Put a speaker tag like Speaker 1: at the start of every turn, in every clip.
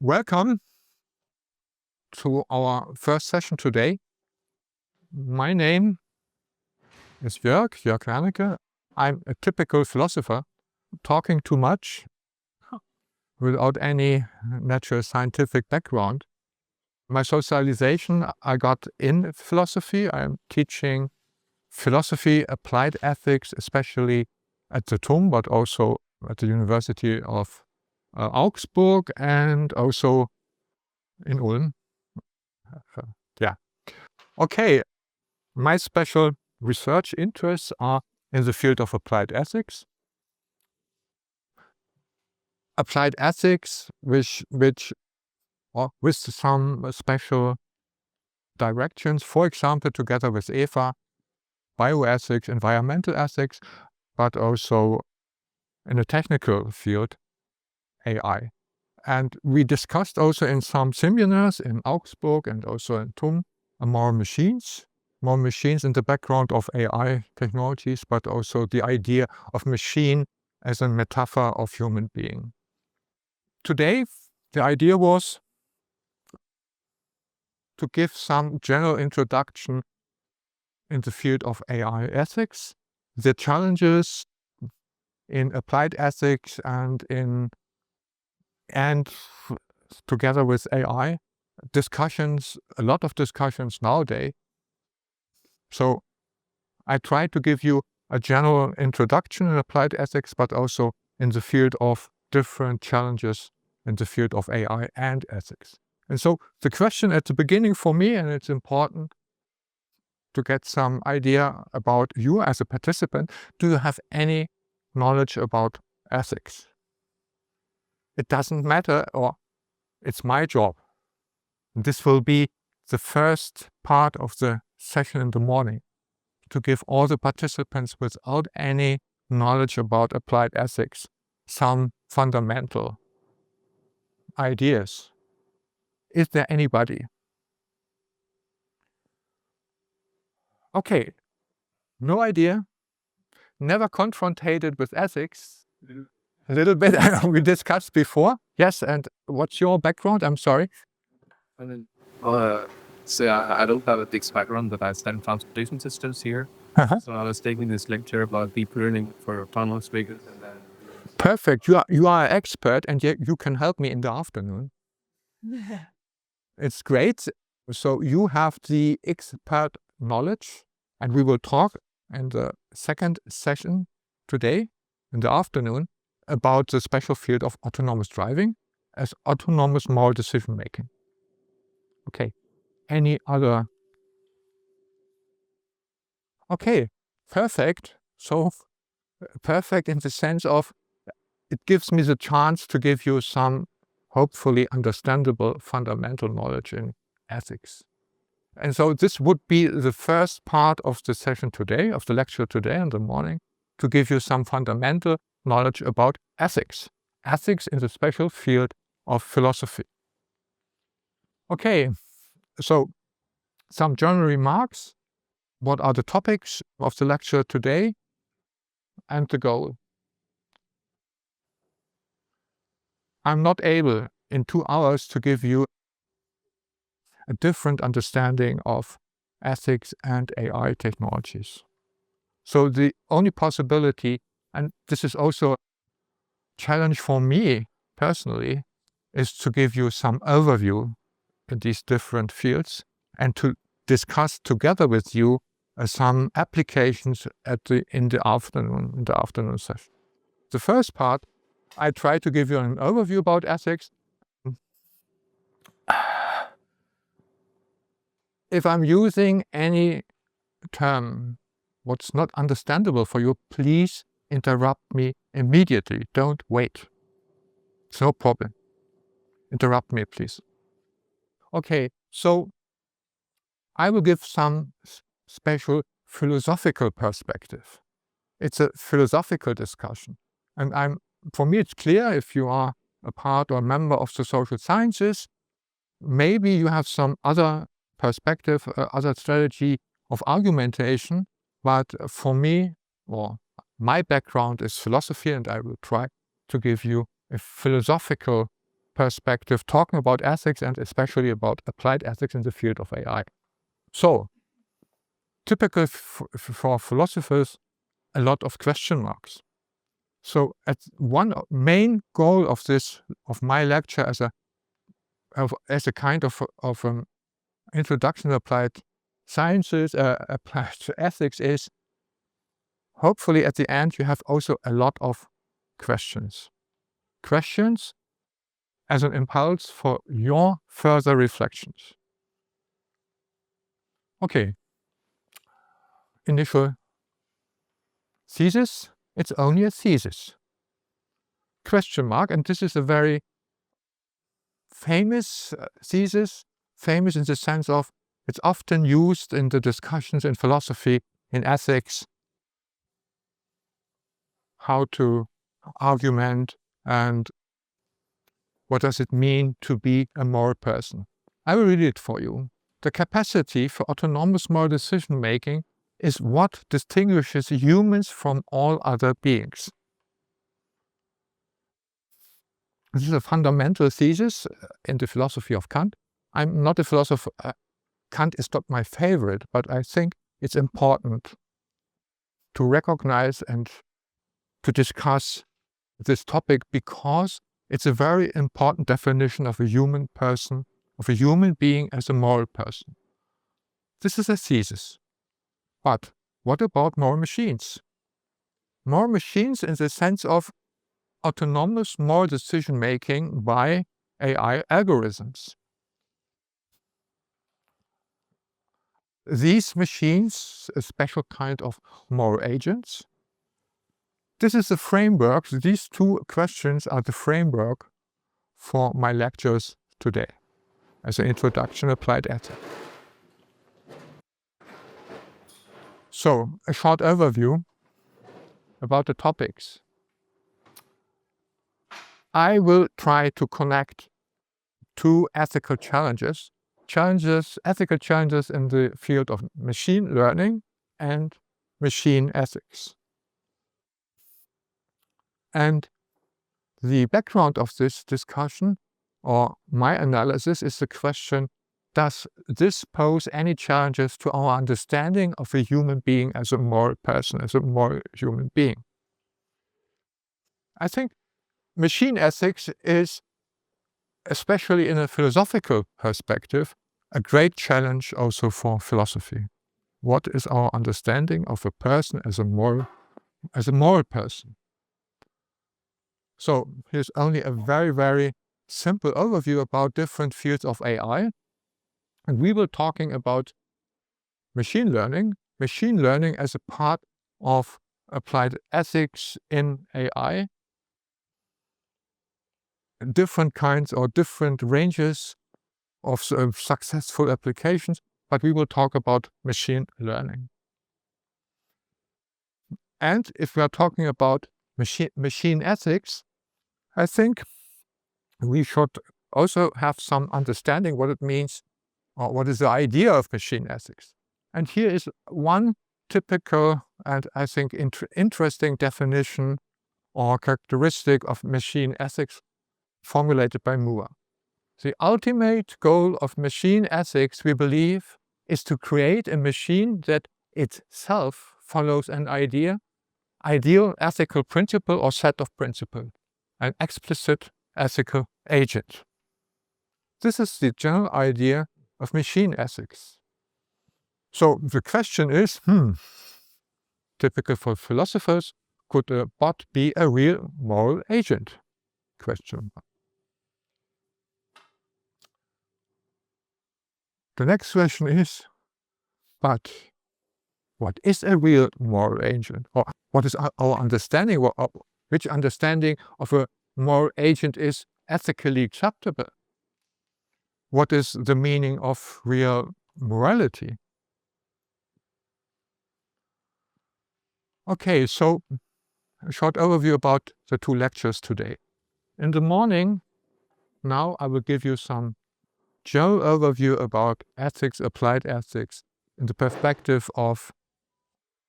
Speaker 1: Welcome to our first session today. My name is Jörg Wernecke. I'm a typical philosopher, talking too much without any natural scientific background. My socialization I got in philosophy. I'm teaching philosophy, applied ethics, especially at the TUM, but also at the University of Augsburg and also in Ulm. Okay, my special research interests are in the field of applied ethics. Applied ethics with some special directions, for example, together with Eva, bioethics, environmental ethics, but also in a technical field, AI. And we discussed also in some seminars in Augsburg and also in TUM more machines in the background of AI technologies, but also the idea of machine as a metaphor of human being. Today, the idea was to give some general introduction in the field of AI ethics, the challenges in applied ethics and together with AI, a lot of discussions nowadays. So I try to give you a general introduction in applied ethics, but also in the field of different challenges in the field of AI and ethics. And so the question at the beginning for me, and it's important to get some idea about you as a participant, do you have any knowledge about ethics? It doesn't matter, or it's my job. This will be the first part of the session in the morning, to give all the participants without any knowledge about applied ethics some fundamental ideas. Is there anybody? Okay, no idea. Never confronted with ethics. A little bit, we discussed before. Yes, and what's your background? I'm sorry.
Speaker 2: So I don't have a big background, but I studied transportation systems here. So I was taking this lecture about deep learning for autonomous vehicles. And then
Speaker 1: Perfect. You are an expert, and yet you can help me in the afternoon. It's great. So you have the expert knowledge, and we will talk in the second session today in the afternoon about the special field of autonomous driving as autonomous moral decision making. Okay. Any other? Okay, perfect. So perfect in the sense of it gives me the chance to give you some hopefully understandable fundamental knowledge in ethics. And so this would be the first part of the session today, of the lecture today in the morning, to give you some fundamental knowledge about ethics. Ethics in the special field of philosophy. Okay, so some general remarks. What are the topics of the lecture today and the goal? I'm not able in 2 hours to give you a different understanding of ethics and AI technologies. So the only possibility, and this is also a challenge for me personally, is to give you some overview in these different fields and to discuss together with you some applications in the afternoon session. The first part, I try to give you an overview about ethics. If I'm using any term what's not understandable for you, please interrupt me immediately. Don't wait. It's no problem. Interrupt me, please. Okay, so I will give some special philosophical perspective. It's a philosophical discussion. And for me, it's clear if you are a part or a member of the social sciences, maybe you have some other perspective, other strategy of argumentation. But for me, or my background is philosophy, and I will try to give you a philosophical perspective, talking about ethics and especially about applied ethics in the field of AI. So, typical for philosophers, a lot of question marks. So, one main goal of my lecture as a kind of introduction to applied sciences, applied ethics is, hopefully at the end you have also a lot of questions. Questions as an impulse for your further reflections. Okay. Initial thesis, it's only a thesis. Question mark, and this is a very famous thesis, famous in the sense of it's often used in the discussions in philosophy, in ethics, how to argument and what does it mean to be a moral person. I will read it for you. The capacity for autonomous moral decision making is what distinguishes humans from all other beings. This is a fundamental thesis in the philosophy of Kant. I'm not a philosopher. Kant is not my favorite, but I think it's important to recognize and to discuss this topic because it's a very important definition of a human person, of a human being as a moral person. This is a thesis. But what about moral machines? Moral machines in the sense of autonomous moral decision making by AI algorithms. These machines, a special kind of moral agents, this is the framework. These two questions are the framework for my lectures today as an introduction to applied ethics. So, a short overview about the topics. I will try to connect two ethical challenges, ethical challenges in the field of machine learning and machine ethics. And the background of this discussion, or my analysis, is the question, does this pose any challenges to our understanding of a human being as a moral person, as a moral human being? I think machine ethics is, especially in a philosophical perspective, a great challenge also for philosophy. What is our understanding of a person as a moral person? So here's only a very, very simple overview about different fields of AI. And we were talking about machine learning as a part of applied ethics in AI, different kinds or different ranges of successful applications, but we will talk about machine learning. And if we are talking about machine ethics, I think we should also have some understanding what it means, or what is the idea of machine ethics. And here is one typical and I think interesting definition or characteristic of machine ethics formulated by Moore. The ultimate goal of machine ethics, we believe, is to create a machine that itself follows an ideal ethical principle or set of principles, an explicit ethical agent. This is the general idea of machine ethics. So the question is, typical for philosophers, could a bot be a real moral agent? Question. The next question is, but what is a real moral agent? Or what is our understanding? Which understanding of a moral agent is ethically acceptable? What is the meaning of real morality? Okay, so a short overview about the two lectures today. In the morning, now I will give you some general overview about ethics, applied ethics, in the perspective of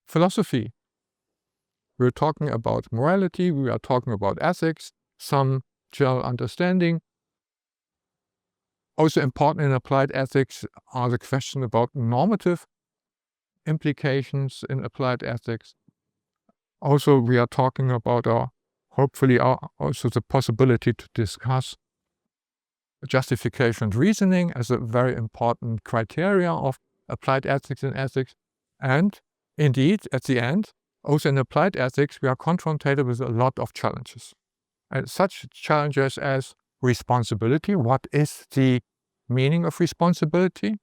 Speaker 1: philosophy. We're talking about morality, we are talking about ethics, some general understanding, Also important in applied ethics are the question about normative implications in applied ethics. Also, we are talking about hopefully also the possibility to discuss justification and reasoning as a very important criteria of applied ethics and ethics. And indeed, at the end, also in applied ethics, we are confronted with a lot of challenges. And such challenges as responsibility. What is the meaning of responsibility?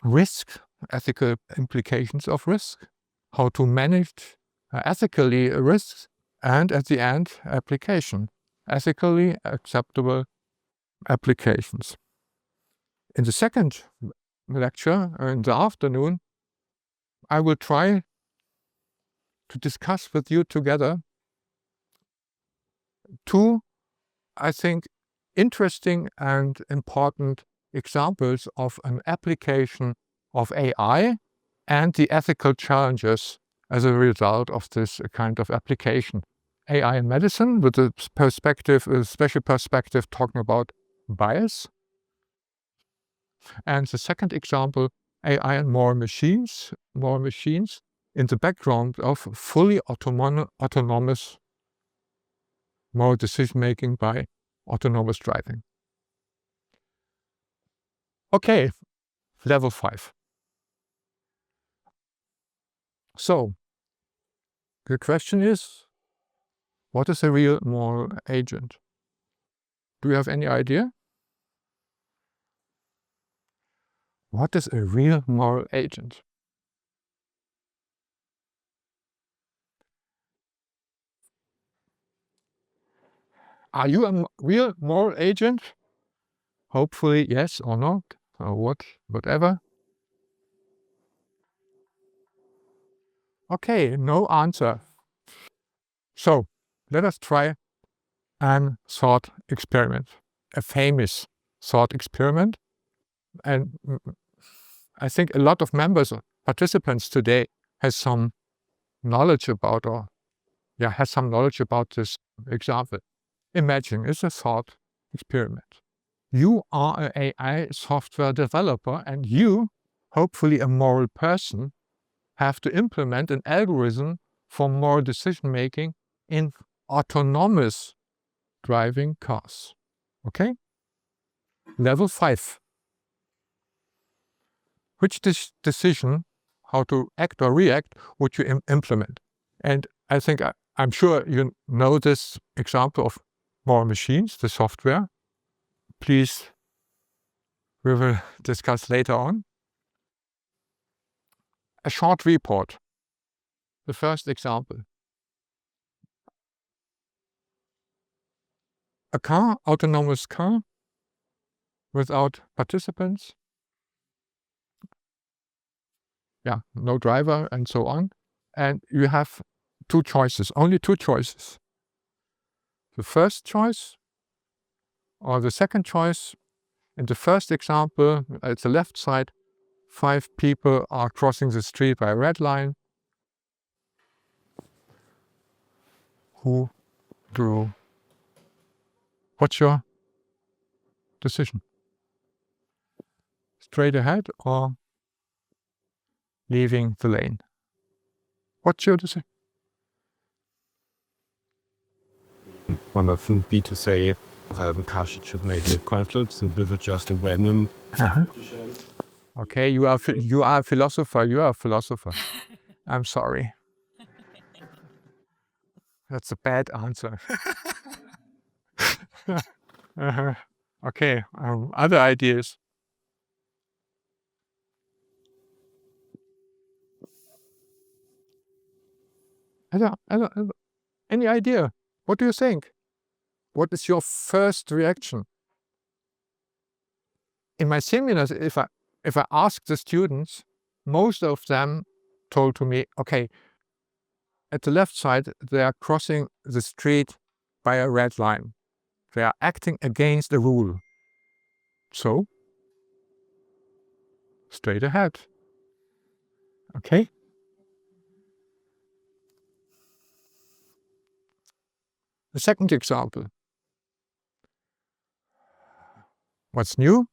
Speaker 1: Risk, ethical implications of risk, how to manage ethically risks, and at the end, application, ethically acceptable applications. In the second lecture, in the afternoon, I will try to discuss with you together two, I think, interesting and important examples of an application of AI and the ethical challenges as a result of this kind of application. AI in medicine with a special perspective talking about bias. And the second example, AI and more machines in the background of fully autonomous more decision-making by autonomous driving. Okay, level 5. So, the question is, what is a real moral agent? Do you have any idea? What is a real moral agent? Are you a real moral agent? Hopefully yes or not, or whatever. Okay, no answer. So, let us try a thought experiment, a famous thought experiment. And I think a lot of participants today has some knowledge about this example. Imagine it's a thought experiment. You are an AI software developer and you, hopefully a moral person, have to implement an algorithm for more decision making in autonomous driving cars. Okay? Level 5. Which decision, how to act or react, would you implement? And I think I'm sure you know this example of more machines, the software. Please, we will discuss later on. A short report. The first example. A car, autonomous car, without participants. Yeah, no driver and so on. And you have two choices, only two choices. The first choice or the second choice. In the first example, at the left side, 5 people are crossing the street by a red line. What's your decision? Straight ahead or leaving the lane? What's your decision?
Speaker 3: One of them be to say car should make a conflict and with just a random.
Speaker 1: Okay, you are a philosopher. I'm sorry. That's a bad answer. Okay, other ideas? Any idea? What do you think? What is your first reaction? In my seminars, if I ask the students, most of them told to me, okay, at the left side, they are crossing the street by a red line. They are acting against the rule. So, straight ahead. Okay? The second example. What's new?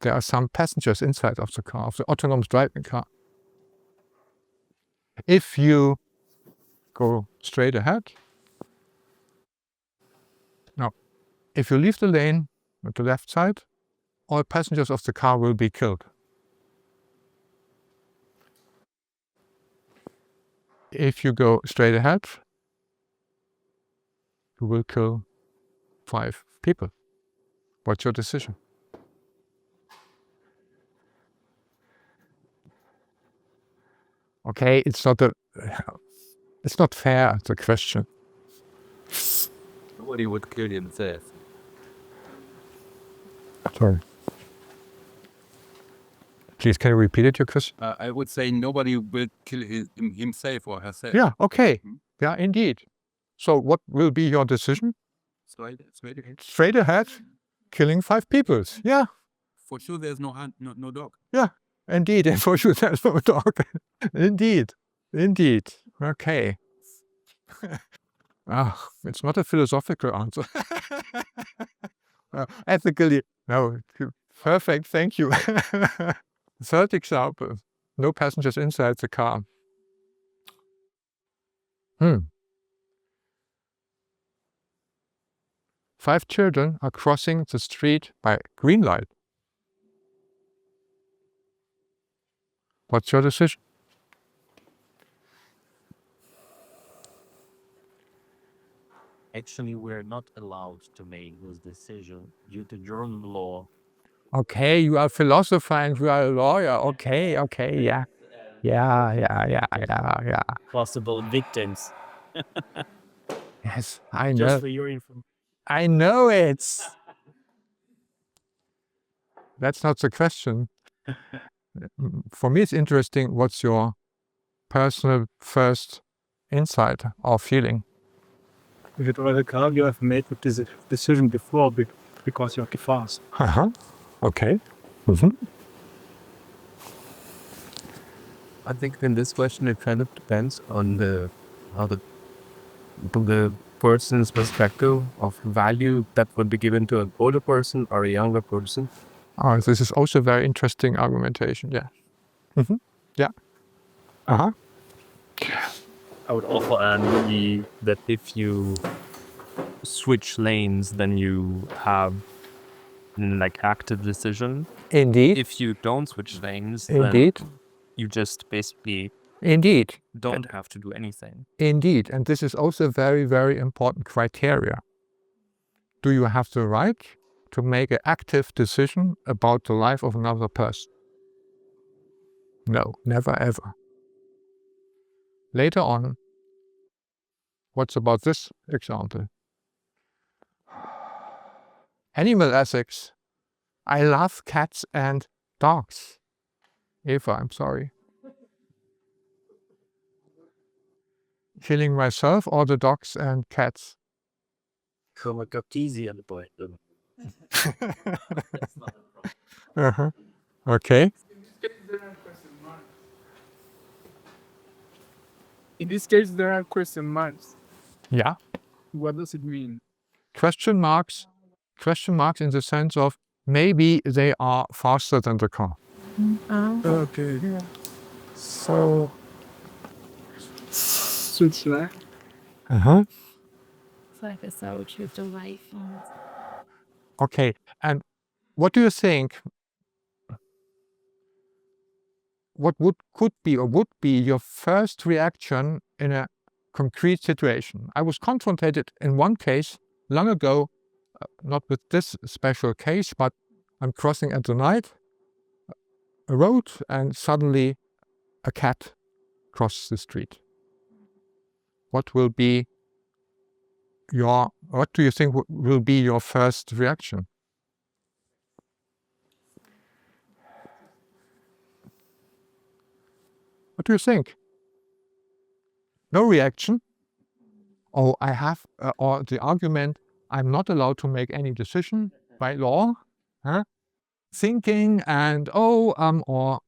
Speaker 1: There are some passengers inside of the car, of the autonomous driving car. If you go straight ahead, now, if you leave the lane at the left side, all passengers of the car will be killed. If you go straight ahead, you will kill 5 people. What's your decision? Okay, it's not fair, the question.
Speaker 3: Nobody would kill himself.
Speaker 1: Sorry. Please, can you repeat it, your question?
Speaker 3: I would say nobody will kill himself or herself.
Speaker 1: Yeah, okay. Yeah, indeed. So what will be your decision? Straight ahead, killing 5 people. Yeah.
Speaker 3: For sure, there's no dog.
Speaker 1: Yeah, indeed. And for sure, there's no dog. Indeed. Okay. It's not a philosophical answer. Ethically, no. Perfect, thank you. Third example, no passengers inside the car. 5 children are crossing the street by green light. What's your decision?
Speaker 4: Actually, we're not allowed to make this decision due to German law.
Speaker 1: Okay, you are a philosopher and you are a lawyer. Okay, yeah.
Speaker 4: Possible victims.
Speaker 1: Yes, I
Speaker 4: Just
Speaker 1: know.
Speaker 4: for your information.
Speaker 1: I know it. That's not the question. For me, it's interesting. What's your personal first insight or feeling?
Speaker 5: If you drive a car, you have made the decision before because you're too fast.
Speaker 1: Okay.
Speaker 2: I think in this question it kind of depends on how the person's perspective of value that would be given to an older person or a younger person.
Speaker 1: Oh, this is also a very interesting argumentation. Yeah. Yeah.
Speaker 4: I would also add that if you switch lanes, then you have like active decision.
Speaker 1: Indeed.
Speaker 4: If you don't switch lanes,
Speaker 1: Indeed.
Speaker 4: then you just basically
Speaker 1: Indeed.
Speaker 4: don't have to do anything.
Speaker 1: Indeed. And this is also a very, very important criteria. Do you have the right to make an active decision about the life of another person? No, never ever. Later on, what's about this example? Animal ethics. I love cats and dogs. Eva, I'm sorry. Killing myself or the dogs and cats?
Speaker 4: Come Cartesian point.
Speaker 1: Okay.
Speaker 5: In this case, there are question marks.
Speaker 1: Yeah.
Speaker 5: What does it mean?
Speaker 1: Question marks in the sense of maybe they are faster than the car.
Speaker 5: Okay. Yeah. So it's like
Speaker 1: Okay. And what do you think? What could be your first reaction in a concrete situation? I was confronted in one case long ago, not with this special case, but I'm crossing at the night a road and suddenly a cat crosses the street. What do you think will be your first reaction? What do you think? No reaction? Oh, I have, or the argument, I'm not allowed to make any decision by law. Thinking and or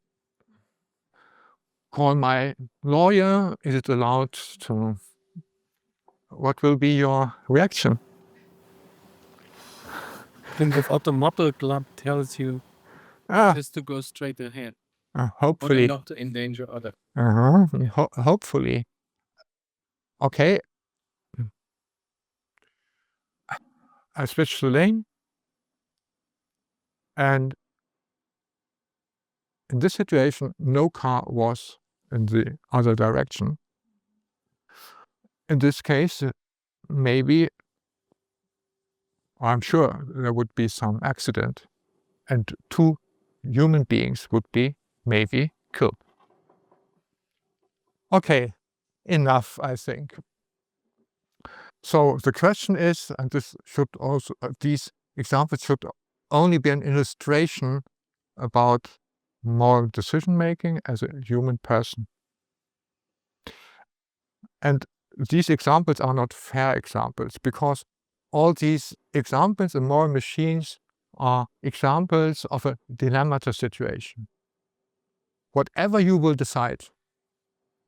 Speaker 1: call my lawyer. Is it allowed to? What will be your reaction?
Speaker 2: And if automotive club tells you just to go straight ahead or
Speaker 1: Hopefully.
Speaker 2: not to endanger others.
Speaker 1: Hopefully. Okay. I switched the lane, and in this situation, no car was in the other direction. In this case, maybe, I'm sure there would be some accident, and 2 human beings would be maybe killed. Okay, enough, I think. So the question is, and this should also, these examples should only be an illustration about moral decision making as a human person. And these examples are not fair examples, because all these examples in moral machines are examples of a dilemma situation. Whatever you will decide,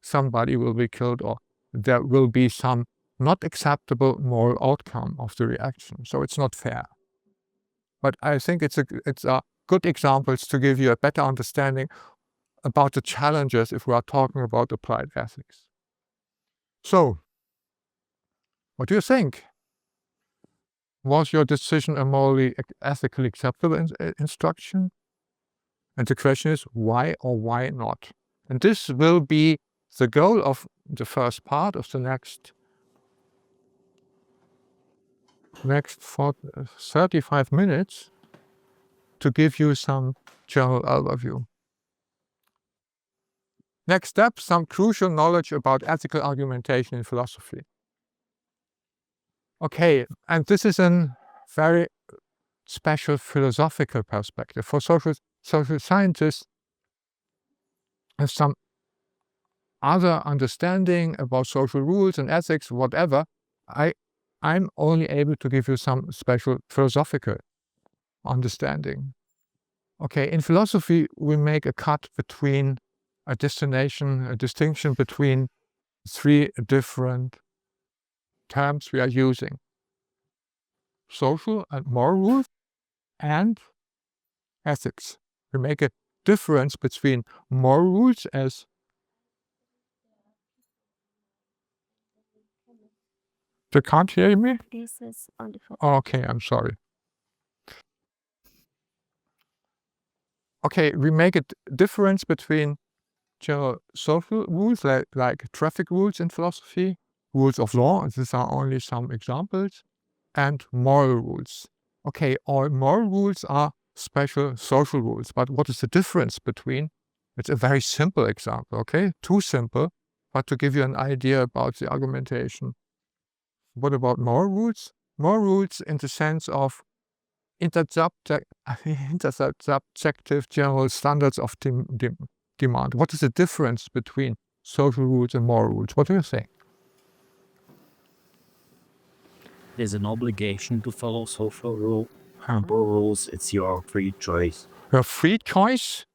Speaker 1: somebody will be killed, or there will be some not acceptable moral outcome of the reaction. So it's not fair. But I think it's a good examples to give you a better understanding about the challenges if we are talking about applied ethics. So, what do you think? Was your decision a morally, ethically acceptable instruction? And the question is, why or why not? And this will be the goal of the first part of the next 35 minutes, to give you some general overview. Next step, some crucial knowledge about ethical argumentation in philosophy. Okay, and this is a very special philosophical perspective. For social scientists have some other understanding about social rules and ethics, whatever. I'm only able to give you some special philosophical understanding. Okay, in philosophy, we make a cut between a distinction between 3 different terms we are using: social and moral rules and ethics. We make a difference between moral rules as you can't hear me?
Speaker 6: This is on the phone.
Speaker 1: Okay, I'm sorry. Okay, we make a difference between general social rules, like traffic rules in philosophy, rules of law, these are only some examples, and moral rules. Okay, all moral rules are special social rules, but what is the difference between? It's a very simple example, okay? Too simple, but to give you an idea about the argumentation. What about moral rules? Moral rules in the sense of intersubjective general standards of demand. What is the difference between social rules and moral rules? What do you think?
Speaker 4: There's an obligation to follow social rules. It's your free choice.
Speaker 1: Your free choice,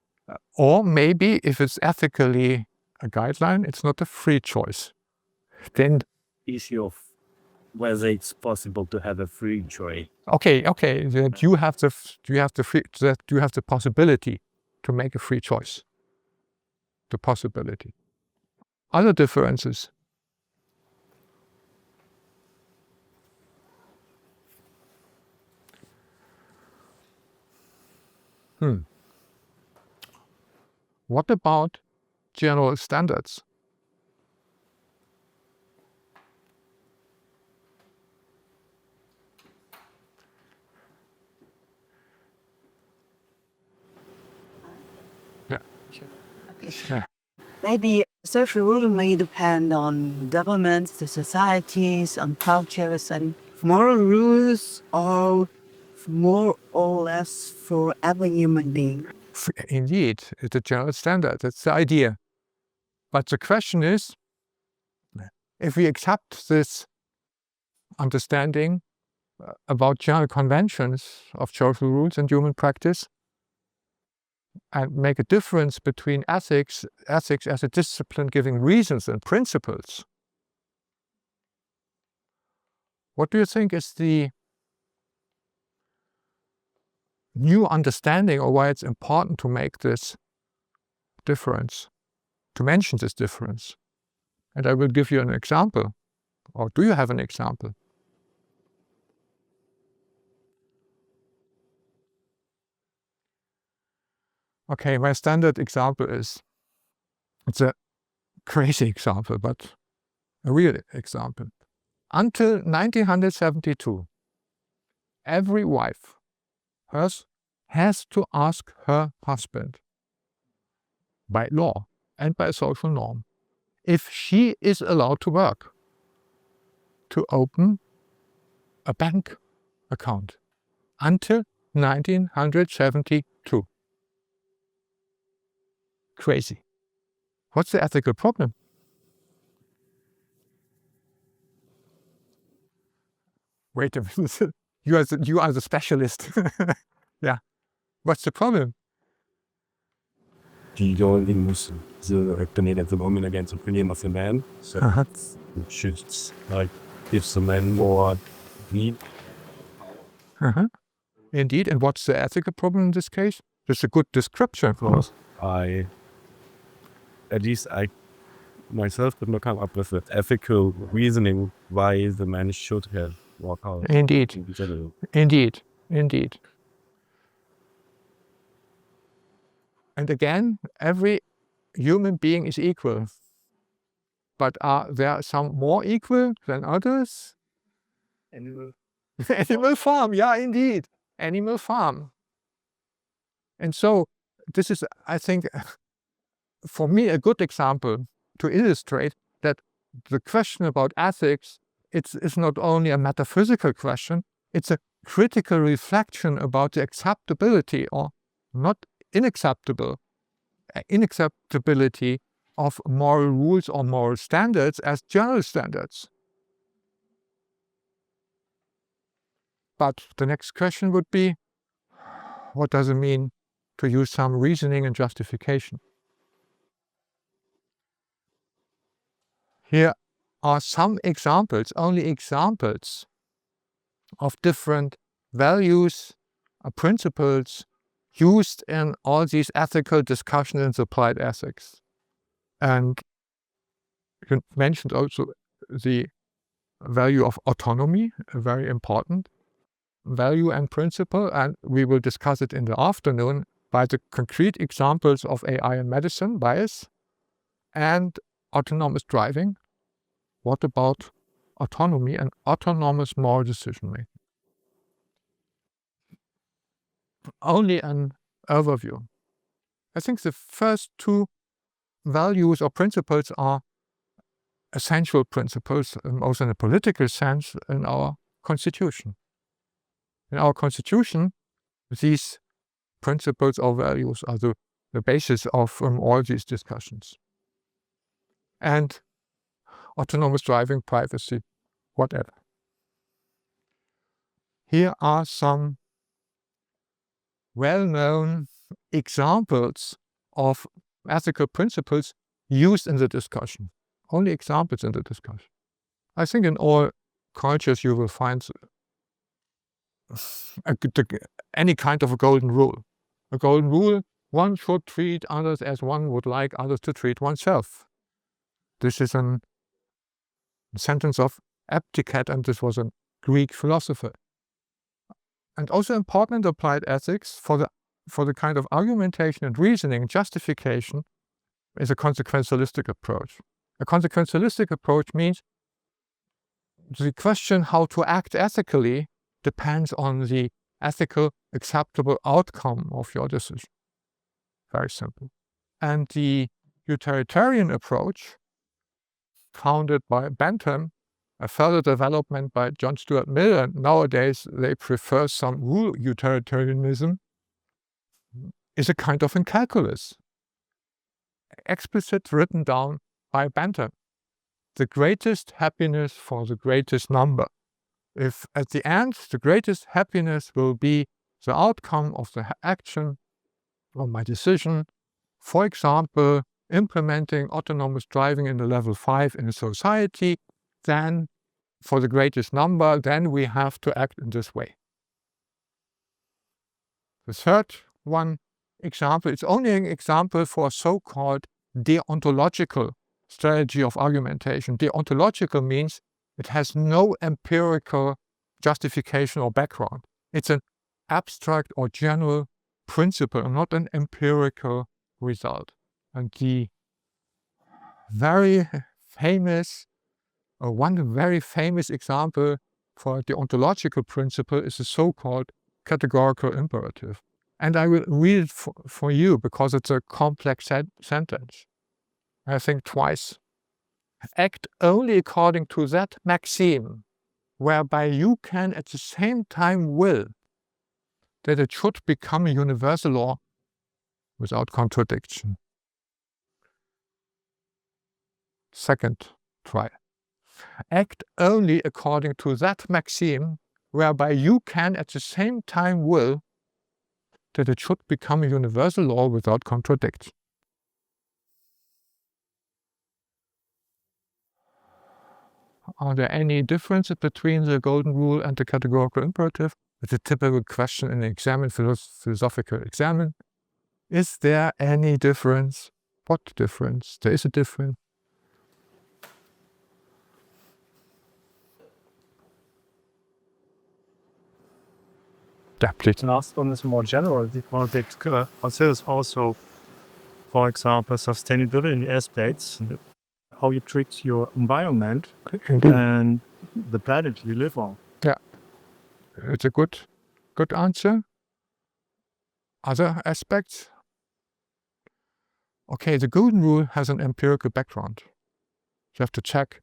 Speaker 1: or maybe if it's ethically a guideline, it's not a free choice. Then
Speaker 4: Issue of whether it's possible to have a free choice.
Speaker 1: okay, that you have the possibility to make a free choice. The possibility. Other differences. What about general standards? Yeah.
Speaker 7: Maybe social rule may depend on governments, the societies, on cultures, and moral rules are more or less for every human being.
Speaker 1: Indeed, it's a general standard. That's the idea. But the question is, if we accept this understanding about general conventions of social rules and human practice, and make a difference between ethics as a discipline giving reasons and principles, what do you think is the new understanding of why it's important to make this difference, to mention this difference. And I will give you an example. Or do you have an example? Okay, my standard example is, it's a crazy example, but a real example. Until 1972, every wife has to ask her husband, by law and by social norm, if she is allowed to work, to open a bank account. Until 1972. Crazy. What's the ethical problem? Wait a minute. You are the specialist. Yeah. What's the problem?
Speaker 3: Die only muss the reckoning at the moment against the opinion of the man. So it should like gives the man more need.
Speaker 1: Indeed. And what's the ethical problem in this case? That's a good description for us.
Speaker 3: I myself could not come up with the ethical reasoning why the man should have walked out.
Speaker 1: Indeed.
Speaker 3: In general.
Speaker 1: Indeed. Indeed. And again, every human being is equal. But are there some more equal than others? Animal Farm, yeah, indeed. Animal Farm. And so this is, I think, for me, a good example to illustrate that the question about ethics, it's not only a metaphysical question, it's a critical reflection about the acceptability or not inacceptability of moral rules or moral standards as general standards. But the next question would be, what does it mean to use some reasoning and justification? Here are some examples, only examples, of different values or principles used in all these ethical discussions in applied ethics. And you mentioned also the value of autonomy, a very important value and principle, and we will discuss it in the afternoon by the concrete examples of AI in medicine, bias, and autonomous driving. What about autonomy and autonomous moral decision making? Only an overview. I think the first two values or principles are essential principles, also in a political sense, in our constitution. In our constitution, these principles or values are the basis of all these discussions. And autonomous driving, privacy, whatever. Here are some well-known examples of ethical principles used in the discussion. Only examples in the discussion. I think in all cultures you will find any kind of a golden rule. A golden rule, one should treat others as one would like others to treat oneself. This is a sentence of Epictetus, and this was a Greek philosopher. And also important in applied ethics for the kind of argumentation and reasoning and justification is a consequentialistic approach. A consequentialistic approach means the question how to act ethically depends on the ethical acceptable outcome of your decision. Very simple. And the utilitarian approach, founded by Bentham, a further development by John Stuart Mill, and nowadays they prefer some rule utilitarianism, is a kind of in calculus. Explicit written down by Bentham. The greatest happiness for the greatest number. If at the end the greatest happiness will be the outcome of the action or my decision, for example, implementing autonomous driving in the level 5 in a society, then for the greatest number, then we have to act in this way. The third one example, it's only an example for a so-called deontological strategy of argumentation. Deontological means it has no empirical justification or background. It's an abstract or general principle, not an empirical result. And the very famous, one very famous example for a deontological principle is the so-called categorical imperative. And I will read it for you because it's a complex sentence. I think twice. Act only according to that maxim whereby you can at the same time will that it should become a universal law without contradiction. Second try. Act only according to that maxim whereby you can at the same time will that it should become a universal law without contradiction. Are there any differences between the golden rule and the categorical imperative? It's a typical question in an exam, philosophical exam. Is there any difference? What difference? There is a difference. Yeah, please.
Speaker 5: The last one is more general. Because it considers also, for example, sustainability aspects, how you treat your environment and the planet you live on.
Speaker 1: Yeah, it's a good answer. Other aspects? Okay, the golden rule has an empirical background. You have to check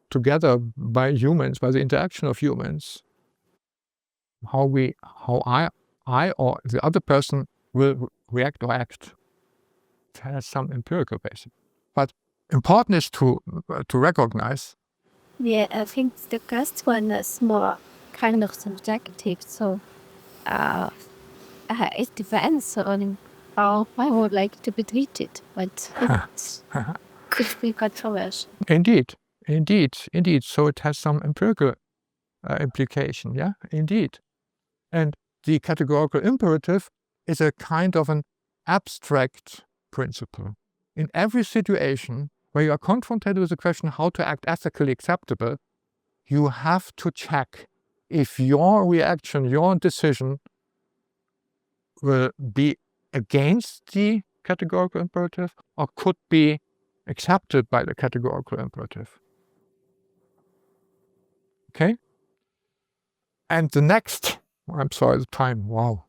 Speaker 1: together by humans, by the interaction of humans, how I or the other person will react or act. It has some empirical basis. But important is to recognize.
Speaker 6: Yeah, I think the first one is more kind of subjective, so it depends on how I would like to be treated, but it could be controversial.
Speaker 1: Indeed. So it has some empirical implication, yeah, indeed. And the categorical imperative is a kind of an abstract principle. In every situation where you are confronted with the question how to act ethically acceptable, you have to check if your reaction, your decision will be against the categorical imperative or could be accepted by the categorical imperative. Okay? And the next, I'm sorry, the time, wow.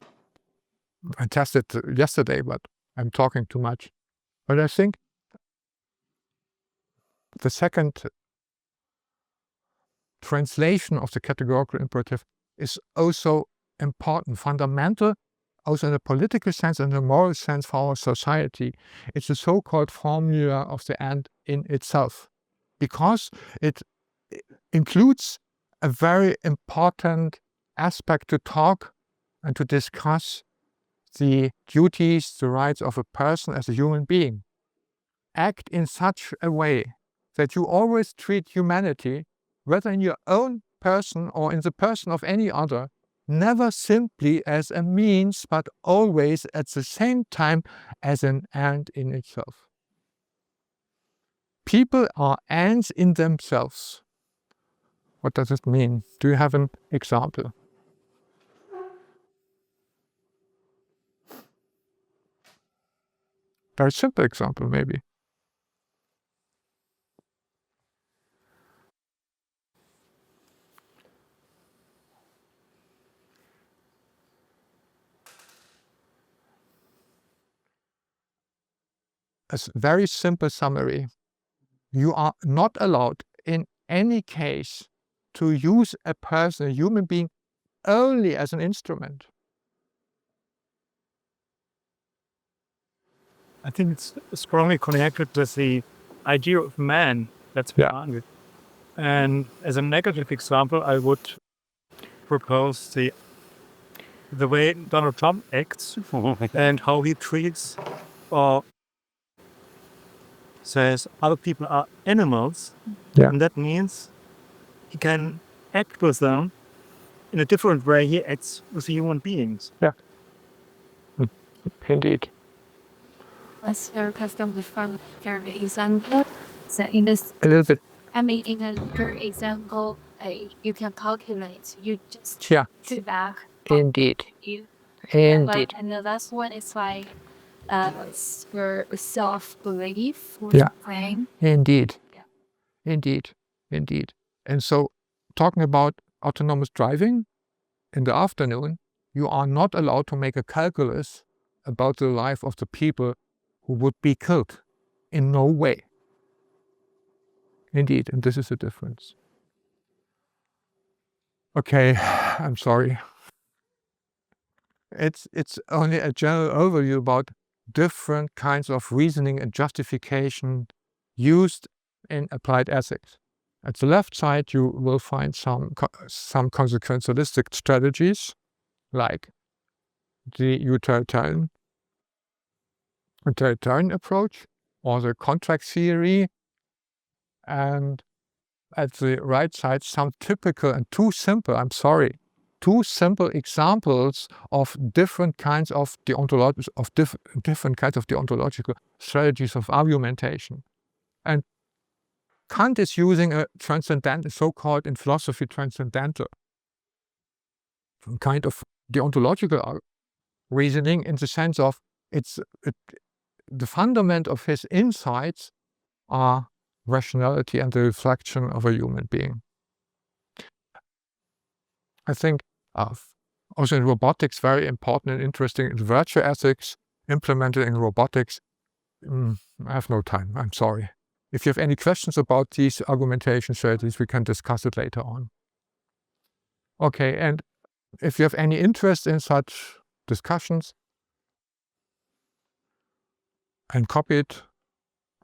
Speaker 1: I tested yesterday, but I'm talking too much. But I think the second translation of the categorical imperative is also important, fundamental, also in a political sense and a moral sense for our society. It's the so-called formula of the end in itself, because it includes a very important aspect to talk and to discuss the duties, the rights of a person as a human being. Act in such a way that you always treat humanity, whether in your own person or in the person of any other, never simply as a means, but always at the same time as an end in itself. People are ends in themselves. What does it mean? Do you have an example? Very simple example, maybe. A very simple summary. You are not allowed in any case to use a person, a human being, only as an instrument.
Speaker 5: I think it's strongly connected with the idea of man that's behind it. And as a negative example, I would propose the way Donald Trump acts and how he treats or says other people are animals.
Speaker 1: Yeah.
Speaker 5: And that means he can act with them in a different way he acts with human beings.
Speaker 1: Indeed.
Speaker 6: What's your custom from your example? So in this,
Speaker 1: A little bit.
Speaker 6: I mean, in your example, you can calculate. You just
Speaker 1: Yeah.
Speaker 6: do that.
Speaker 1: Indeed.
Speaker 6: You.
Speaker 1: Indeed.
Speaker 6: And the last one is like it's your self-belief.
Speaker 1: Yeah.
Speaker 6: Claim.
Speaker 1: Indeed.
Speaker 6: Yeah.
Speaker 1: Indeed. Indeed. And so, talking about autonomous driving, in the afternoon, you are not allowed to make a calculus about the life of the people who would be killed. In no way. Indeed, and this is the difference. Okay, I'm sorry. It's only a general overview about different kinds of reasoning and justification used in applied ethics. At the left side, you will find some consequentialistic strategies, like the utilitarian approach or the contract theory, and at the right side, some typical and too simple examples of different kinds of different kinds of deontological strategies of argumentation. And Kant is using a transcendental, so-called in philosophy transcendental kind of deontological reasoning, in the sense of the fundament of his insights are rationality and the reflection of a human being. I think also in robotics, very important and interesting, virtue ethics implemented in robotics. I have no time, I'm sorry. If you have any questions about these argumentation strategies, we can discuss it later on. Okay, and if you have any interest in such discussions, and copy it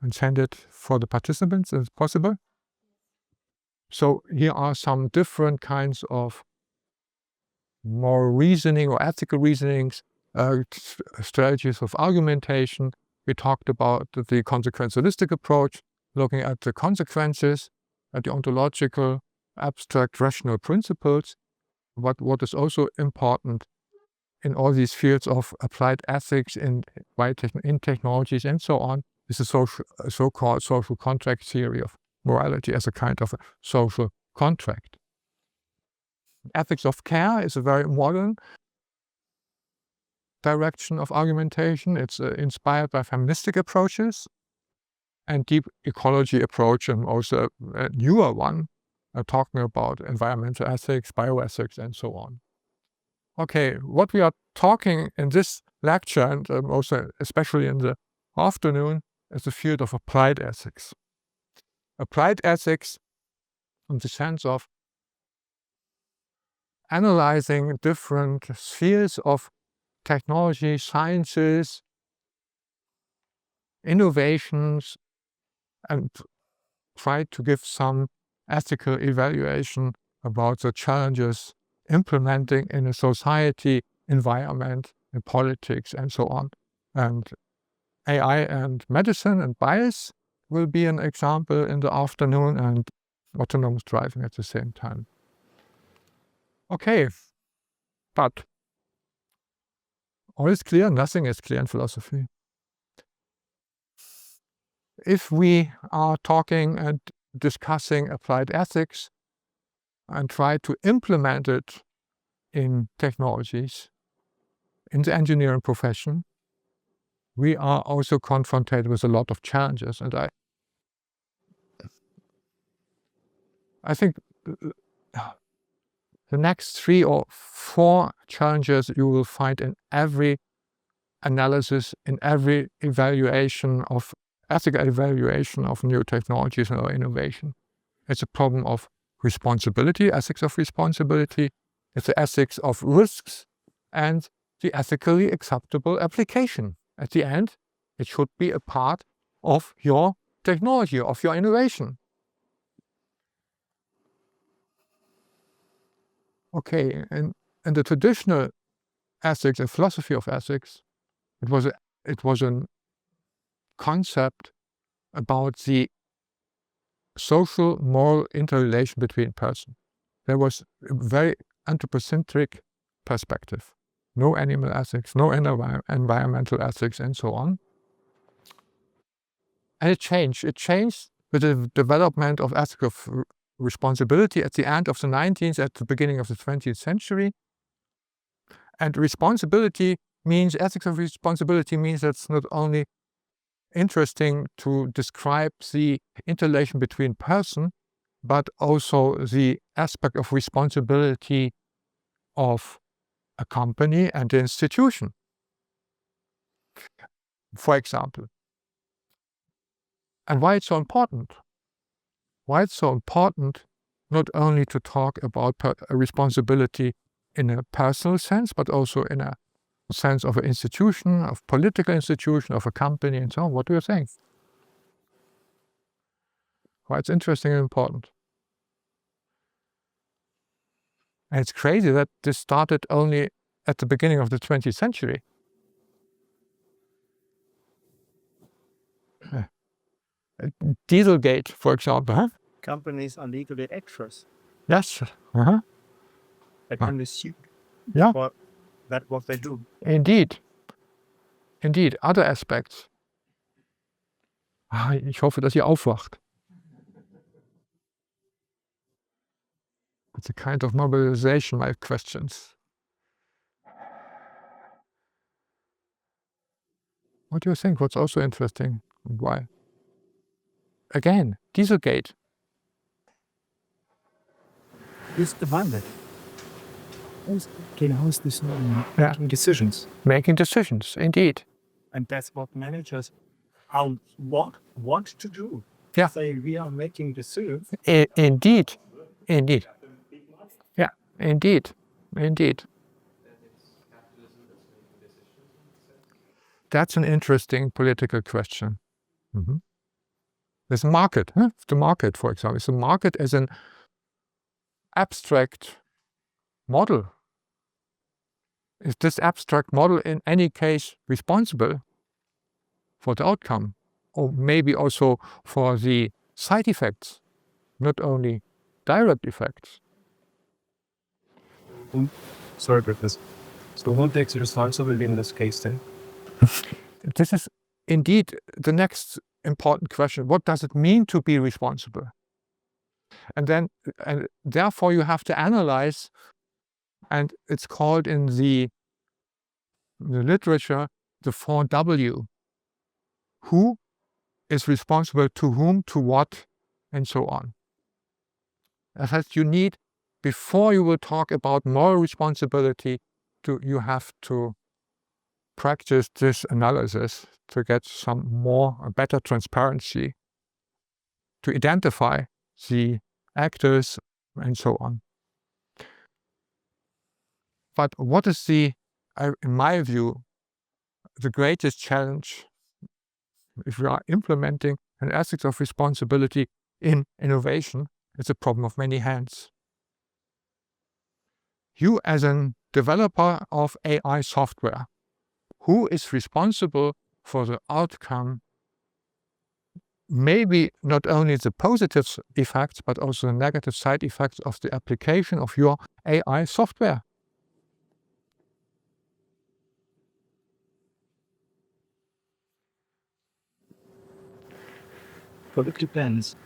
Speaker 1: and send it for the participants if possible. So here are some different kinds of more reasoning or ethical reasonings, strategies of argumentation. We talked about the consequentialistic approach, looking at the consequences, at the ontological, abstract, rational principles. But what is also important in all these fields of applied ethics in technologies and so on is the so-called social contract theory of morality as a kind of a social contract. Ethics of care is a very modern direction of argumentation. It's inspired by feministic approaches and deep ecology approach, and also a newer one, talking about environmental ethics, bioethics, and so on. Okay, what we are talking in this lecture, and also especially in the afternoon, is the field of applied ethics. Applied ethics in the sense of analyzing different spheres of technology, sciences, innovations, and try to give some ethical evaluation about the challenges implementing in a society, environment, in politics, and so on. And AI and medicine and bias will be an example in the afternoon, and autonomous driving at the same time. Okay, but all is clear, nothing is clear in philosophy. If we are talking and discussing applied ethics and try to implement it in technologies, in the engineering profession, we are also confronted with a lot of challenges. And I think the next 3 or 4 challenges you will find in every analysis, in every ethical evaluation of new technologies or innovation. It's a problem of responsibility, ethics of responsibility. It's the ethics of risks and the ethically acceptable application. At the end, it should be a part of your technology, of your innovation. Okay, and in the traditional ethics and philosophy of ethics, it was a concept about the social, moral interrelation between persons. There was a very anthropocentric perspective. No animal ethics, no environmental ethics, and so on. And it changed. It changed with the development of ethical responsibility at the end of the 19th, at the beginning of the 20th century. And responsibility means, ethics of responsibility means that's not only interesting to describe the interrelation between person, but also the aspect of responsibility of a company and the institution. For example. And why it's so important? Why it's so important not only to talk about responsibility in a personal sense, but also in a sense of an institution, of political institution, of a company, and so on. What do you think? Why it's interesting and important? And it's crazy that this started only at the beginning of the 20th century. Dieselgate, for example. Huh?
Speaker 5: Companies are legally actors.
Speaker 1: Yes.
Speaker 5: They can be sued
Speaker 1: Yeah.
Speaker 5: for that what they do.
Speaker 1: Indeed. Indeed. Other aspects. Ich hoffe, dass ihr aufwacht. It's a kind of mobilization, my questions. What do you think? What's also interesting? Why? Again, Dieselgate.
Speaker 5: Who's the one that how's this
Speaker 1: Yeah.
Speaker 5: making decisions?
Speaker 1: Making decisions, indeed.
Speaker 5: And that's what managers want to do.
Speaker 1: Yeah.
Speaker 5: Say we are making decisions.
Speaker 1: Indeed. Indeed. Yeah, indeed. Indeed. That's an interesting political question. There's a market. The market, for example. Is the market as an abstract model? Is this abstract model in any case responsible for the outcome? Or maybe also for the side effects, not only direct effects?
Speaker 2: Sorry, Professor. So who takes responsibility in this case then?
Speaker 1: This is indeed the next important question. What does it mean to be responsible? And therefore you have to analyze, and it's called in the literature the 4W. Who is responsible to whom, to what, and so on. That has you need, before you will talk about moral responsibility, you have to practice this analysis to get a better transparency, to identify the actors and so on. But what is in my view, the greatest challenge if we are implementing an ethics of responsibility in innovation? It's a problem of many hands. You as a developer of AI software, who is responsible for the outcome, maybe not only the positive effects, but also the negative side effects of the application of your AI software?
Speaker 5: But it depends.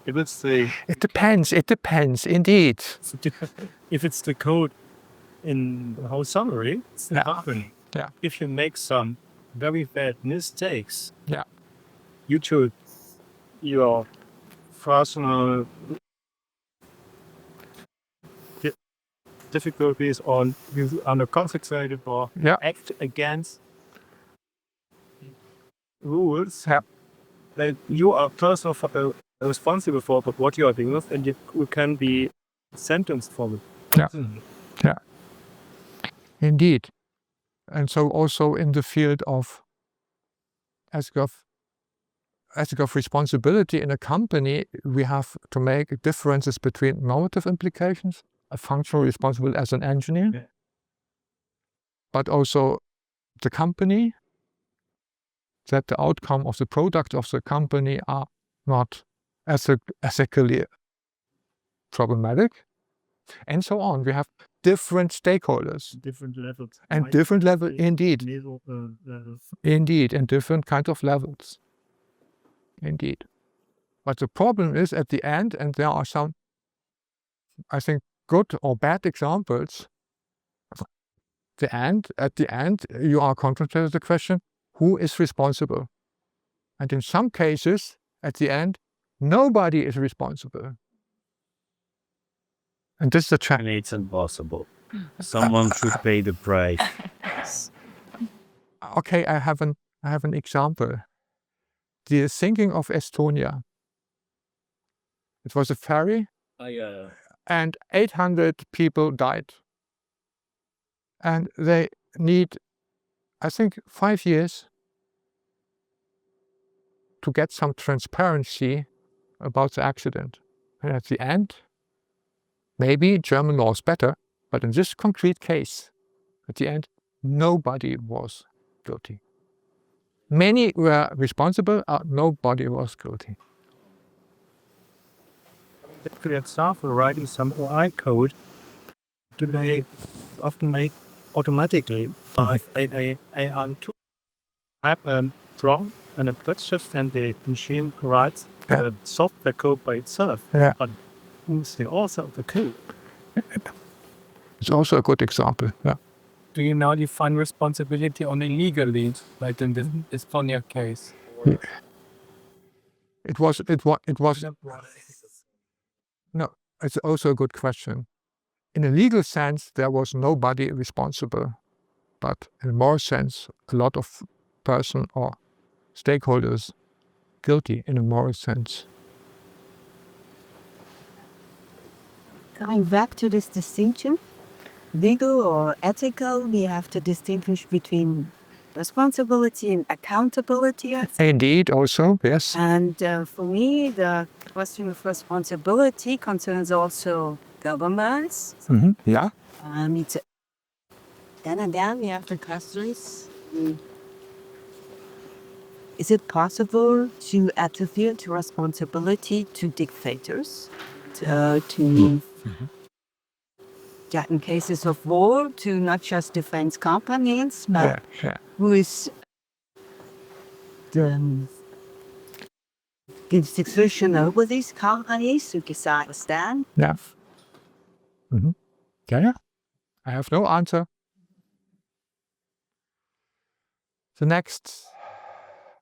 Speaker 5: If it's the
Speaker 1: It depends, indeed.
Speaker 5: if it's the code in the whole summary, it's the company.
Speaker 1: Yeah.
Speaker 5: If you make some very bad mistakes,
Speaker 1: Yeah.
Speaker 5: you choose your personal difficulties on under consequences or act against rules that you are personally responsible for, but what you are doing, and you can be sentenced for it.
Speaker 1: Yeah. Indeed. And so also in the field of ethic of responsibility in a company, we have to make differences between normative implications, a functional responsibility as an engineer, but also the company, that the outcome of the product of the company are not ethically problematic. and so on. We have different stakeholders
Speaker 5: Different levels.
Speaker 1: and
Speaker 5: right?
Speaker 1: different level,
Speaker 5: The
Speaker 1: indeed,
Speaker 5: middle levels.
Speaker 1: indeed, and different kind of levels, indeed. But the problem is at the end, and there are some, I think, good or bad examples. At the end, you are confronted with the question, who is responsible? And in some cases, at the end, nobody is responsible. And this is the
Speaker 4: And
Speaker 1: challenge.
Speaker 4: it's impossible. Someone should pay the price.
Speaker 1: Okay, I have an example. The sinking of Estonia. It was a ferry, and 800 people died. And they need, I think, 5 years to get some transparency about the accident. And at the end, maybe German law is better, but in this concrete case, at the end, nobody was guilty. Many were responsible, nobody was guilty.
Speaker 5: For example, writing some AI code today often made automatically by AI tool. I have a prompt and a purchase, and the machine writes the software code by itself.
Speaker 1: Yeah.
Speaker 5: But who's the author of the code?
Speaker 1: It's also a good example. Yeah.
Speaker 2: Do you now define responsibility only legally, like in the Estonia case?
Speaker 1: It was. No, it's also a good question. In a legal sense, there was nobody responsible, but in a moral sense, a lot of person or stakeholders guilty in a moral sense.
Speaker 7: Coming back to this distinction, legal or ethical, we have to distinguish between responsibility and accountability.
Speaker 1: Indeed, also, yes.
Speaker 7: And for me, the question of responsibility concerns also governments.
Speaker 1: Yeah.
Speaker 7: Then again, we have the questions. Is it possible to attribute responsibility to dictators? In cases of war, to not just defense companies, but who is the institution over these companies who decide stand?
Speaker 1: Yeah. Yeah. I have no answer. The next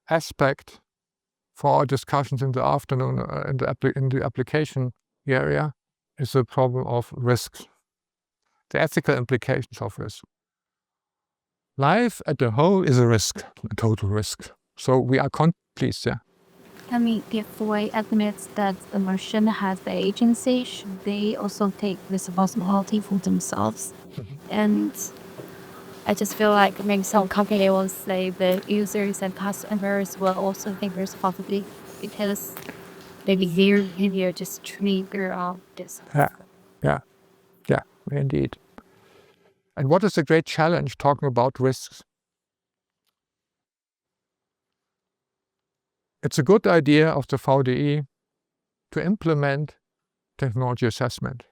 Speaker 1: aspect for our discussions in the afternoon in the application area is the problem of risk, the ethical implications of risk. Life at the whole is a risk, a total risk. So we are please, yeah.
Speaker 6: I mean, if we admit that the machine has the agency, should they also take responsibility for themselves? And I just feel like maybe some company will say the users and customers will also take responsibility because maybe their behavior just trigger all this.
Speaker 1: Yeah, indeed. And what is the great challenge talking about risks? It's a good idea of the VDE to implement technology assessment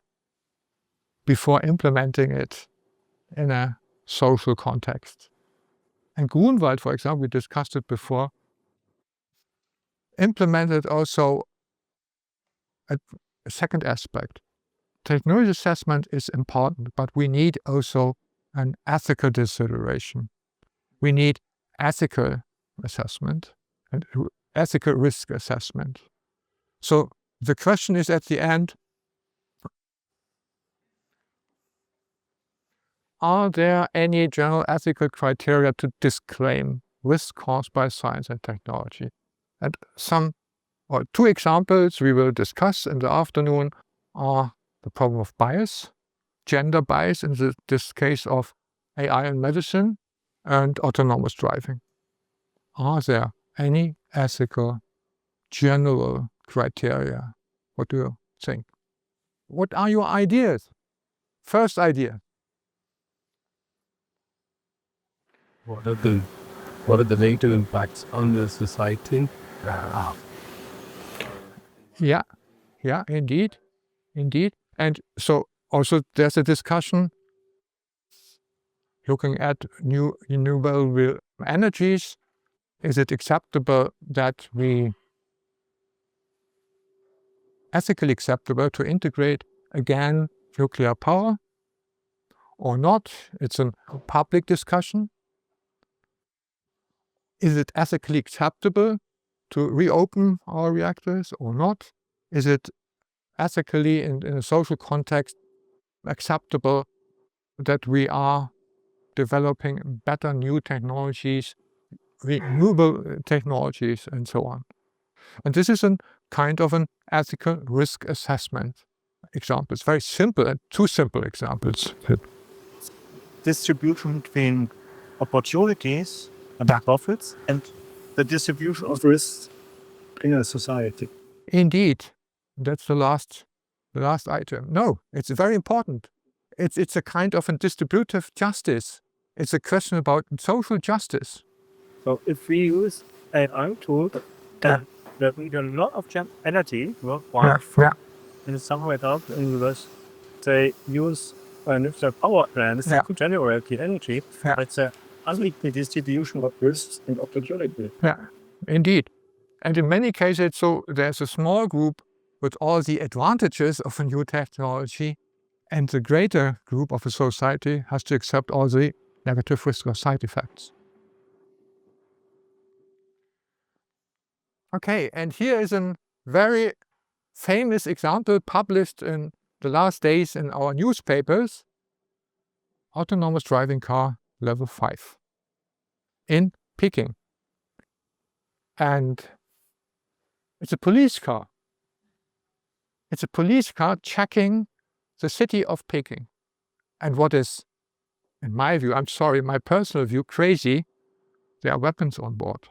Speaker 1: before implementing it in a social context. And Grunwald, for example, we discussed it before, implemented also a second aspect. Technology assessment is important, but we need also an ethical consideration. We need ethical assessment and ethical risk assessment. So the question is at the end, are there any general ethical criteria to disclaim risk caused by science and technology? And two examples we will discuss in the afternoon are the problem of bias, gender bias in this case of AI in medicine, and autonomous driving. Are there any ethical general criteria? What do you think? What are your ideas? First idea.
Speaker 2: What are the negative impacts on the society?
Speaker 1: Yeah, indeed. And so Also, there's a discussion looking at new renewable energies. Is it ethically acceptable to integrate again nuclear power or not? It's a public discussion. Is it ethically acceptable to reopen our reactors or not? Is it ethically in a social context acceptable that we are developing better new technologies, renewable technologies, and so on? And this is a kind of an ethical risk assessment example. It's very simple, and two simple examples.
Speaker 5: Distribution between opportunities and profits and the distribution of risks in a society.
Speaker 1: Indeed, that's the last item. No, it's very important. It's a kind of a distributive justice. It's a question about social justice.
Speaker 5: So if we use AI tool, then that we get a lot of energy worldwide, and somewhere else in the universe, they use nuclear power plants to generate the energy. It's an unequal distribution of risks and opportunity.
Speaker 1: Yeah, indeed. And in many cases, so there's a small group with all the advantages of a new technology, and the greater group of a society has to accept all the negative risks or side effects. Okay, and here is a very famous example published in the last days in our newspapers. Autonomous driving car level 5 in Peking. And it's a police car. It's a police car checking the city of Peking. And what is, in my view, I'm sorry, my personal view, crazy, there are weapons on board.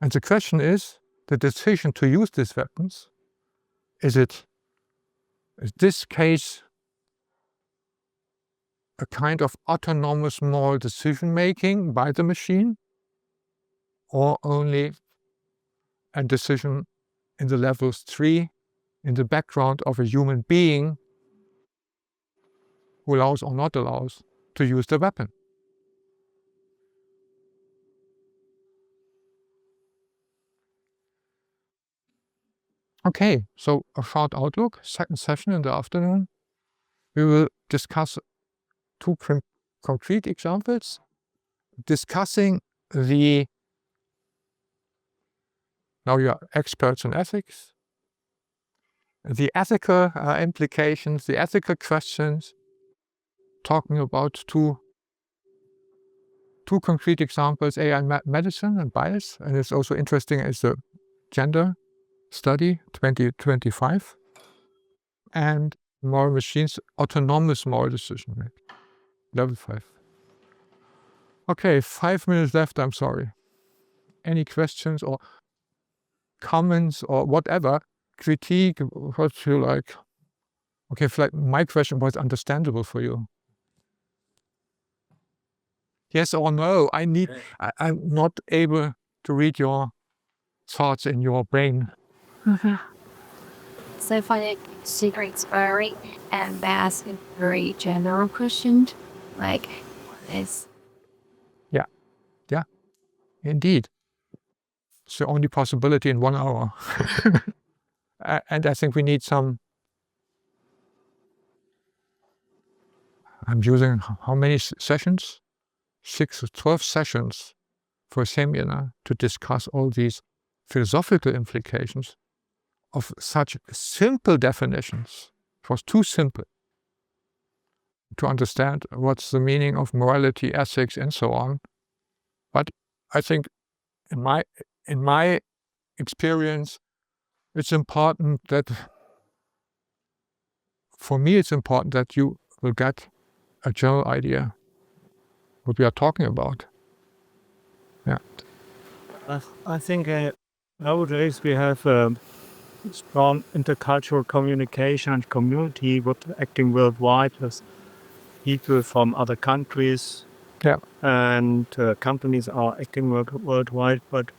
Speaker 1: And the question is, the decision to use these weapons, is this case a kind of autonomous moral decision-making by the machine, or only a decision in the levels 3 in the background of a human being who allows or not allows to use the weapon? Okay, so a short outlook, second session in the afternoon. We will discuss two concrete examples, discussing now you are experts in ethics, the ethical implications, the ethical questions, talking about two concrete examples, AI medicine and bias, and it's also interesting as the gender study 2025, and moral machines, autonomous moral decision making, level 5. Okay, 5 minutes left, I'm sorry. Any questions or comments or whatever, critique, what you like? Okay, like my question was understandable for you. Yes or no? I'm not able to read your thoughts in your brain.
Speaker 6: So for the secrets very and ask a very general question, like what is?
Speaker 1: Yeah, indeed. It's the only possibility in 1 hour. And I think we need some. I'm using how many sessions? 6 or 12 sessions for a seminar to discuss all these philosophical implications of such simple definitions. It was too simple to understand what's the meaning of morality, ethics, and so on. But I think in my experience, it's important that, for me, it's important that you will get a general idea what we are talking about. Yeah.
Speaker 5: I think nowadays we have strong intercultural communication and community acting worldwide with people from other countries.
Speaker 1: Yeah.
Speaker 5: And companies are acting worldwide, but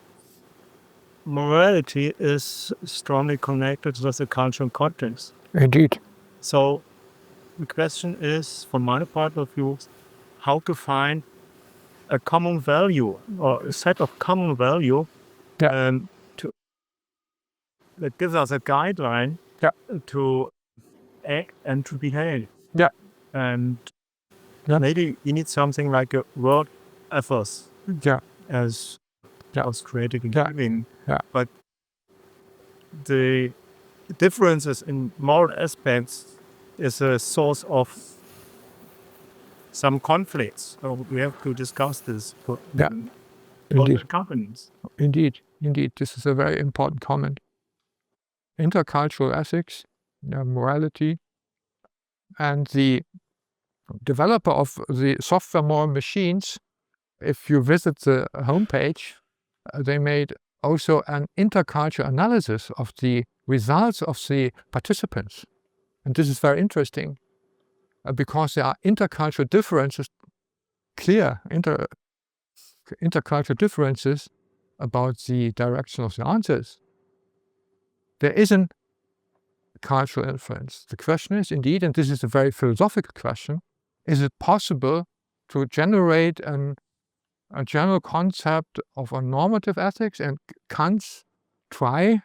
Speaker 5: morality is strongly connected with the cultural context.
Speaker 1: Indeed.
Speaker 5: So the question is, from my point of view, how to find a common value or a set of common value that gives us a guideline to act and to behave.
Speaker 1: Yeah.
Speaker 5: And maybe you need something like a world ethos as created in living. But the differences in moral aspects is a source of some conflicts. So we have to discuss this for
Speaker 1: Indeed.
Speaker 5: companies.
Speaker 1: Indeed. This is a very important comment. Intercultural ethics, morality, and the developer of the software moral machines, if you visit the homepage, they made also an intercultural analysis of the results of the participants. And this is very interesting because there are intercultural differences, clear intercultural differences about the direction of the answers. There isn't cultural influence. The question is indeed, and this is a very philosophical question, is it possible to generate a general concept of a normative ethics? And Kant's try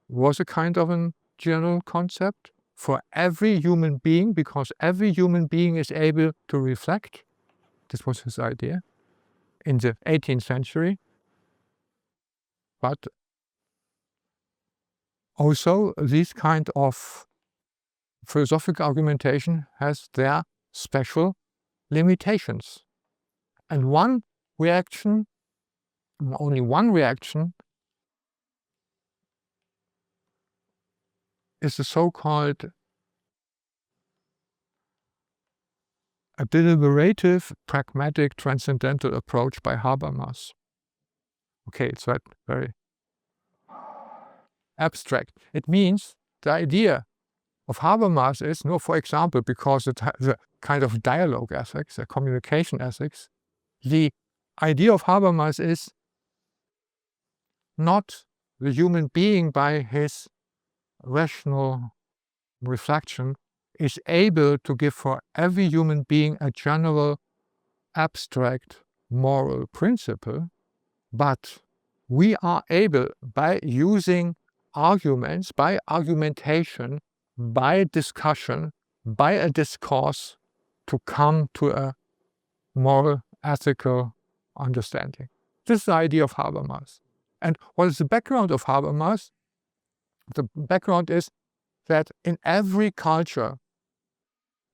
Speaker 1: was a kind of a general concept for every human being, because every human being is able to reflect. This was his idea in the 18th century. But also this kind of philosophical argumentation has their special limitations. And one reaction, only one reaction, is the so-called a deliberative, pragmatic, transcendental approach by Habermas. Okay, it's very abstract. It means the idea of Habermas is, for example, because it has a kind of dialogue ethics, a communication ethics, the idea of Habermas is not the human being by his rational reflection is able to give for every human being a general abstract moral principle, but we are able, by using arguments, by argumentation, by discussion, by a discourse, to come to a moral, ethical understanding. This is the idea of Habermas. And what is the background of Habermas? The background is that in every culture,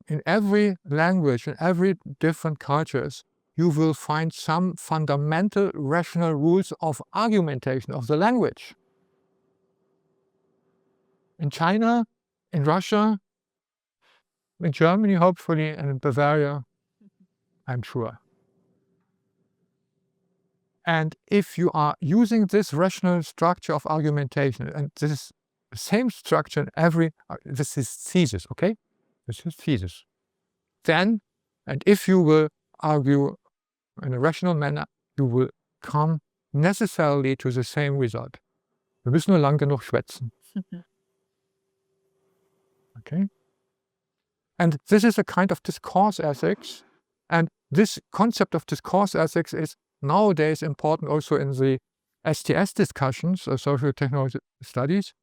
Speaker 1: in every language, in every different cultures, you will find some fundamental rational rules of argumentation of the language. In China, in Russia, in Germany, hopefully, and in Bavaria, I'm sure. And if you are using this rational structure of argumentation, and this is the same structure in every, this is thesis, okay? This is thesis. Then, and if you will argue in a rational manner, you will come necessarily to the same result. Wir müssen nur lang genug schwätzen. Okay? And this is a kind of discourse ethics. And this concept of discourse ethics is nowadays important also in the STS discussions, social technology studies,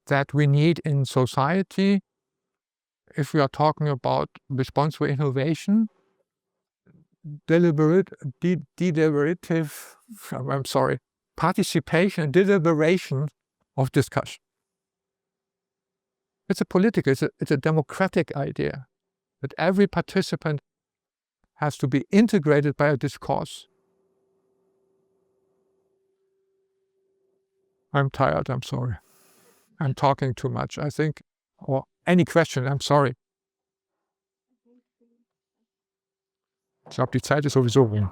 Speaker 1: that we need in society if we are talking about responsible innovation, participation and deliberation of discussion. It's a political, it's a democratic idea that every participant has to be integrated by a discourse. I'm tired, I'm sorry. I'm talking too much, I think. Or any question, I'm sorry. Ich glaube, die Zeit ist sowieso rum.